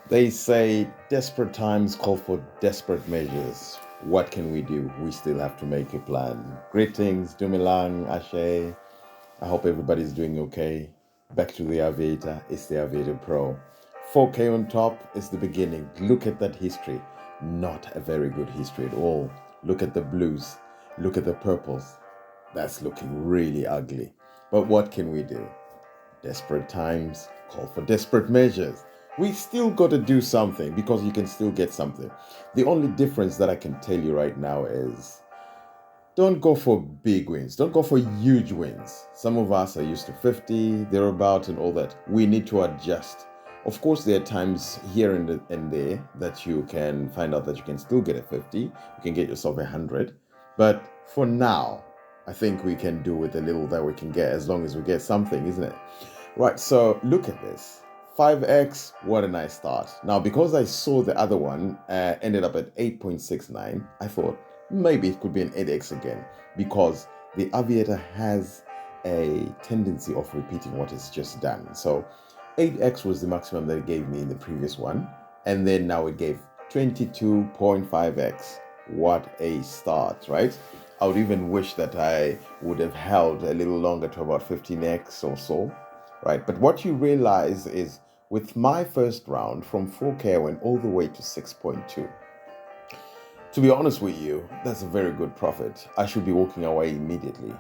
They say desperate times call for desperate measures. What can we do? We still have to make a plan. Greetings, Dumilang, Ashe. I hope everybody's doing okay. Back to the Aviator. It's the Aviator Pro. 4K on top is the beginning. Look at that history. Not a very good history at all. Look at the blues. Look at the purples. That's looking really ugly. But what can we do? Desperate times call for desperate measures. We still got to do something because you can still get something. The only difference that I can tell you right now is don't go for big wins. Don't go for huge wins. Some of us are used to 50, thereabout, and all that. We need to adjust. Of course, there are times here and there that you can find out that you can still get a 50. You can get yourself 100. But for now, I think we can do with the little that we can get as long as we get something, isn't it? Right, so look at this. 5x, what a nice start. Now, because I saw the other one ended up at 8.69, I thought maybe it could be an 8x again because the Aviator has a tendency of repeating what it's just done. So 8x was the maximum that it gave me in the previous one, and then now it gave 22.5x. What a start, right? I would even wish that I would have held a little longer to about 15x or so, right? But what you realize is with my first round from 4K, I went all the way to 6.2. To be honest with you, that's a very good profit. I should be walking away immediately.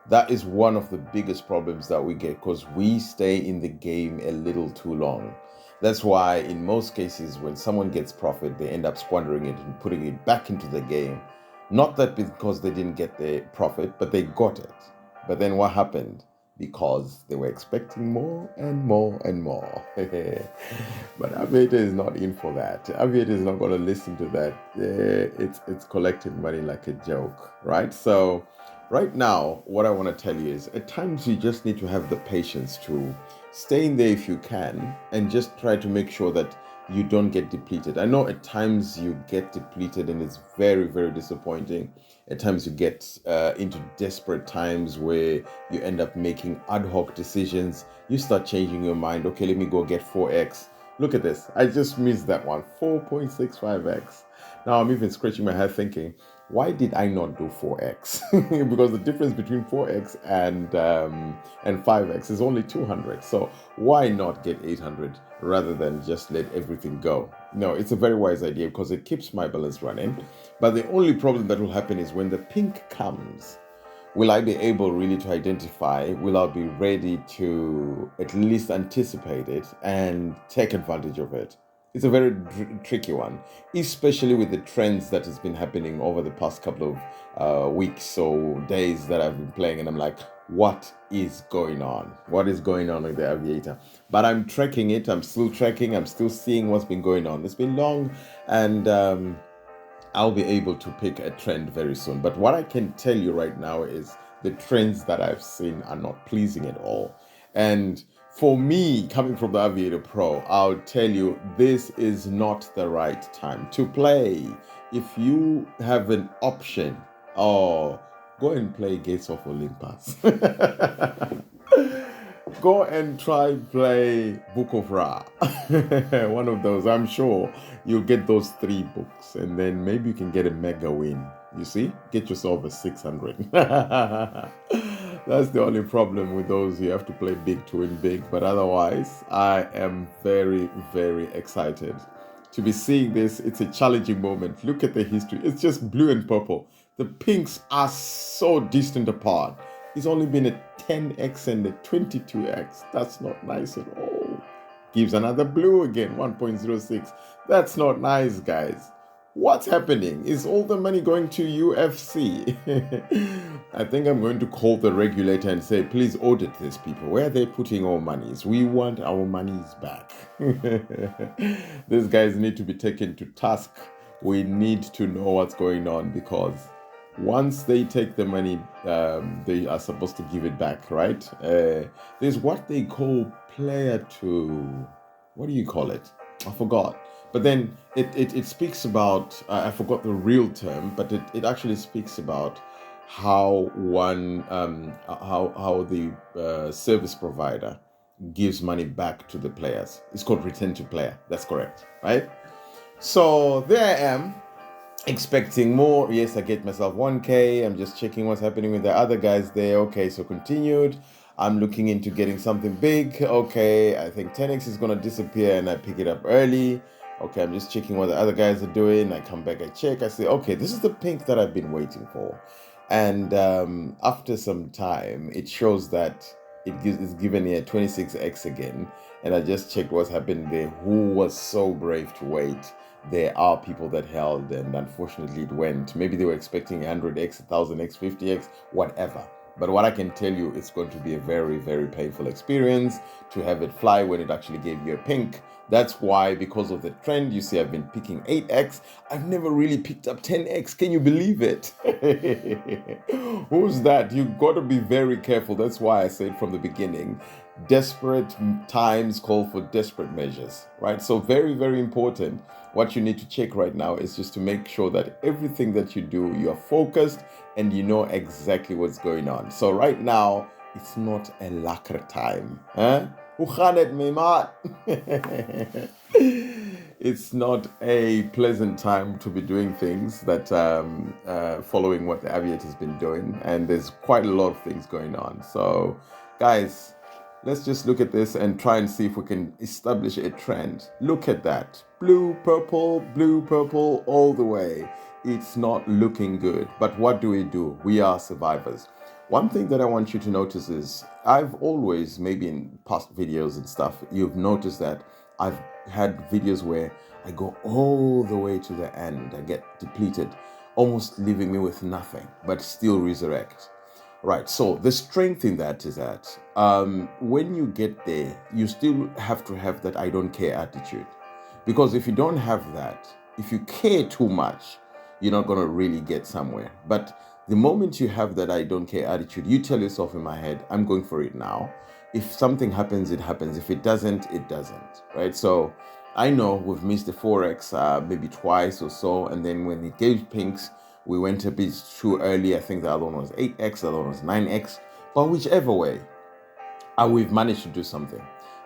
That is one of the biggest problems that we get because we stay in the game a little too long. That's why in most cases when someone gets profit, they end up squandering it and putting it back into the game. Not that because they didn't get the profit, but they got it. But then what happened? Because they were expecting more and more and more. But Aviator is not in for that. Aviator is not going to listen to that. It's collecting money like a joke, right? So right now, what I want to tell you is at times you just need to have the patience to stay in there if you can and just try to make sure that you don't get depleted. I know at times you get depleted and it's very, very disappointing. At times you get into desperate times where you end up making ad hoc decisions. You start changing your mind. Okay, let me go get 4x. Look at this. I just missed that one. 4.65x. Now I'm even scratching my head thinking, why did I not do 4x? Because the difference between 4x and 5x is only 200. So why not get 800 rather than just let everything go? No, it's a very wise idea because it keeps my balance running. But the only problem that will happen is when the pink comes, will I be able really to identify? Will I be ready to at least anticipate it and take advantage of it? It's a very tricky one, especially with the trends that has been happening over the past couple of weeks or days that I've been playing, and I'm like, what is going on? What is going on with the Aviator? But I'm tracking it. I'm still tracking. I'm still seeing what's been going on. It's been long, and I'll be able to pick a trend very soon. But what I can tell you right now is the trends that I've seen are not pleasing at all. And for me, coming from the Aviator Pro, I'll tell you this is not the right time to play. If you have an option, oh, go and play Gates of Olympus. Go and try play Book of Ra. One of those. I'm sure you'll get those 3 books and then maybe you can get a mega win. You see? Get yourself a 600. That's the only problem with those. You have to play big to win big. But otherwise, I am very, very excited to be seeing this. It's a challenging moment. Look at the history. It's just blue and purple. The pinks are so distant apart. It's only been a 10x and a 22x. That's not nice at all. Gives another blue again, 1.06. That's not nice, guys. What's happening? Is all the money going to UFC? I think I'm going to call the regulator and say, please audit these people. Where are they putting our monies? We want our monies back. These guys need to be taken to task. We need to know what's going on because once they take the money, they are supposed to give it back, right? There's what they call player to, what do you call it? I forgot. But then it speaks about, I forgot the real term, but it actually speaks about how one, how the service provider gives money back to the players. It's called return to player. That's correct, right? So there I am, expecting more. Yes, I get myself 1K. I'm just checking what's happening with the other guys there. Okay, so continued. I'm looking into getting something big. Okay, I think 10x is going to disappear and I pick it up early. Okay, I'm just checking what the other guys are doing. I come back, I check. I say, okay, this is the pink that I've been waiting for. And after some time, it shows that it's given here 26x again. And I just checked what's happened there. Who was so brave to wait? There are people that held, and unfortunately it went. Maybe they were expecting 100x, 1000x, 50x, whatever. But what I can tell you, it's going to be a very, very painful experience to have it fly when it actually gave you a pink. That's why, because of the trend, you see I've been picking 8x. I've never really picked up 10x. Can you believe it? Who's that? You've got to be very careful. That's why I said from the beginning, desperate times call for desperate measures, right? So very, very important. What you need to check right now is just to make sure that everything that you do, you are focused and you know exactly what's going on. So right now, it's not a lacquer time. Huh? It's not a pleasant time to be doing things that following what the Aviator has been doing, and there's quite a lot of things going on. So guys, let's just look at this and try and see if we can establish a trend. Look at that. Blue, purple, all the way. It's not looking good. But what do? We are survivors. One thing that I want you to notice is I've always, maybe in past videos and stuff, you've noticed that I've had videos where I go all the way to the end. I get depleted, almost leaving me with nothing, but still resurrect. Right, so the strength in that is that when you get there, you still have to have that I don't care attitude. Because if you don't have that, if you care too much, you're not going to really get somewhere. But the moment you have that I don't care attitude, you tell yourself in my head, I'm going for it now. If something happens, it happens. If it doesn't, it doesn't, right? So I know we've missed the 4x maybe twice or so. And then when it gave pinks, we went a bit too early. I think the other one was 8x, the other one was 9x. But whichever way, we've managed to do something.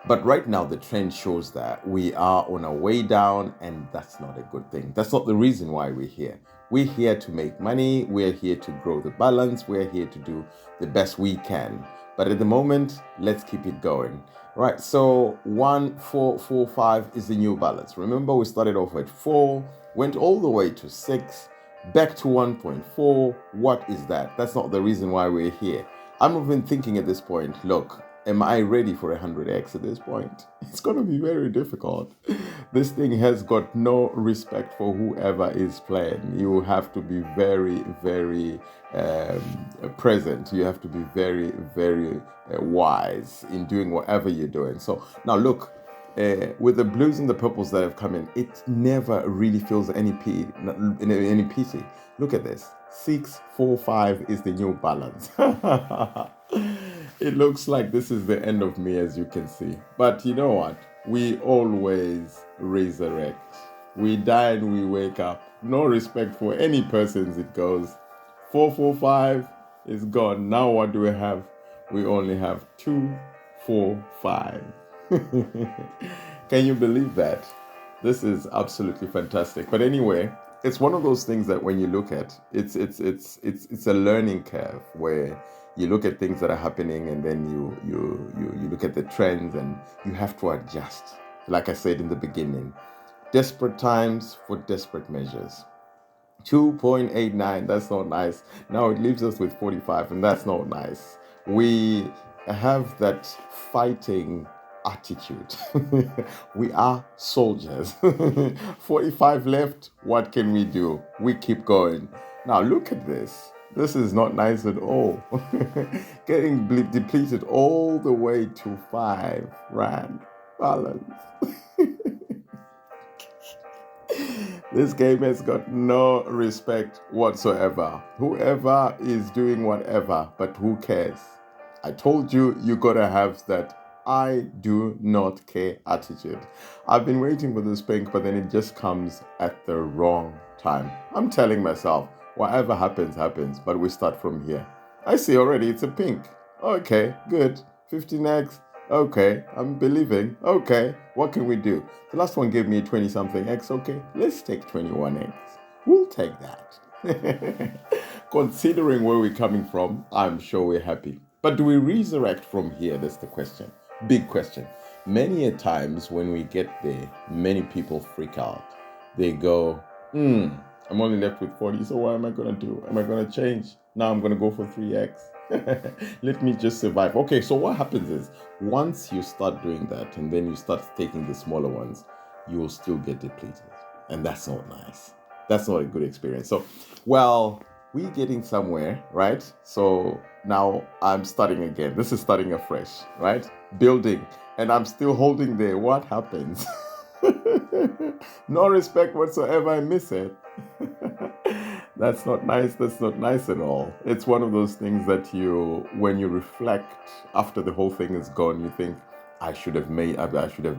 But right now, the trend shows that we are on our way down, and that's not a good thing. That's not the reason why we're here. We're here to make money. We're here to grow the balance. We're here to do the best we can. But at the moment, let's keep it going. Right, so 1445 is the new balance. Remember, we started off at 4, went all the way to 6, back to 1.4. What is that? That's not the reason why we're here. I'm even thinking at this point, look, am I ready for 100x at this point? It's going to be very difficult. This thing has got no respect for whoever is playing. You have to be very, very present. You have to be very, very wise in doing whatever you're doing. So now look, with the blues and the purples that have come in, it never really feels any pity. Look at this. 645 is the new balance. It looks like this is the end of me, as you can see. But you know what? We always resurrect. We die and we wake up. No respect for any persons it goes. 445 is gone. Now what do we have? We only have 245. Can you believe that? This is absolutely fantastic. But anyway, it's one of those things that when you look at, it's a learning curve where you look at things that are happening and then you look at the trends and you have to adjust. Like I said in the beginning, desperate times for desperate measures. 2.89, that's not nice. Now it leaves us with 45, and that's not nice. We have that fighting attitude. We are soldiers. 45 left. What can we do? We keep going. Now look at this. This is not nice at all. Getting depleted all the way to 5 rand balance. This game has got no respect whatsoever. Whoever is doing whatever, but who cares? I told you, you gotta have that I do not care attitude. I've been waiting for this pink, but then it just comes at the wrong time. I'm telling myself, whatever happens, happens, but we start from here. I see already it's a pink. Okay, good. 15x, Okay, I'm believing. Okay, what can we do? The last one gave me 20 something X. Okay, let's take 21X. We'll take that. Considering where we're coming from, I'm sure we're happy. But do we resurrect from here? That's the question. Big question. Many a times when we get there, many people freak out. They go, I'm only left with 40, so what am I going to do? Am I going to change? Now I'm going to go for 3X. Let me just survive. Okay, so what happens is once you start doing that and then you start taking the smaller ones, you will still get depleted. And that's not nice. That's not a good experience. So, well, we're getting somewhere, right? So now I'm starting again. This is starting afresh, right? Building. And I'm still holding there. What happens? No respect whatsoever. I miss it. That's not nice. That's not nice at all. It's one of those things that when you reflect after the whole thing is gone, you think, I should have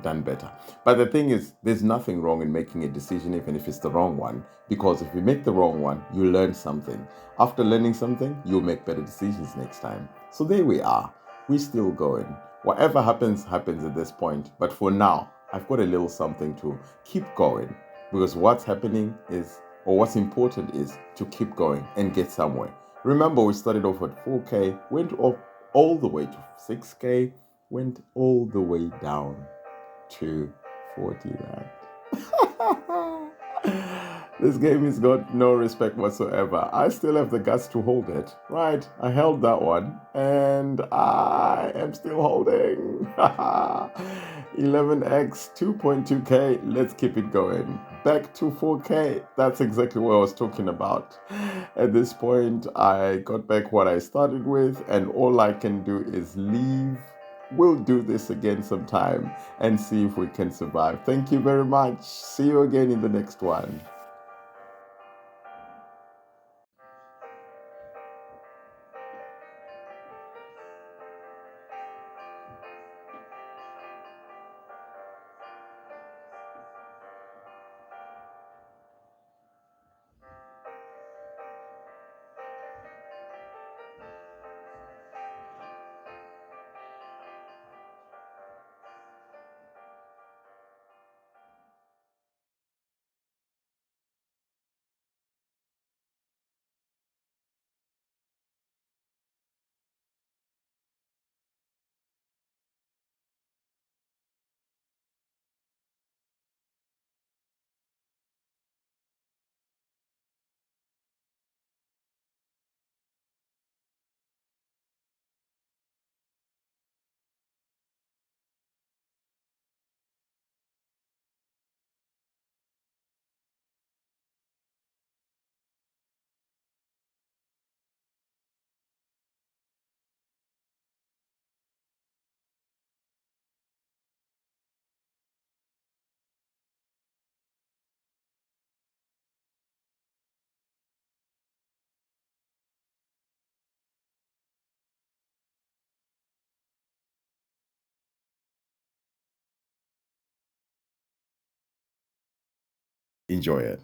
done better. But the thing is, there's nothing wrong in making a decision, even if it's the wrong one, because if you make the wrong one, you learn something. After learning something, you'll make better decisions next time. So there we are. We're still going. Whatever happens, happens at this point. But for now, I've got a little something to keep going, because what's happening is, or what's important is to keep going and get somewhere. Remember, we started off at 4K, went up all the way to 6K, went all the way down to 40 rand. This game has got no respect whatsoever. I still have the guts to hold it. Right, I held that one and I am still holding. 11x, 2.2k. Let's keep it going. Back to 4k. That's exactly what I was talking about. At this point, I got back what I started with, and all I can do is leave. We'll do this again sometime and see if we can survive. Thank you very much. See you again in the next one. Enjoy it.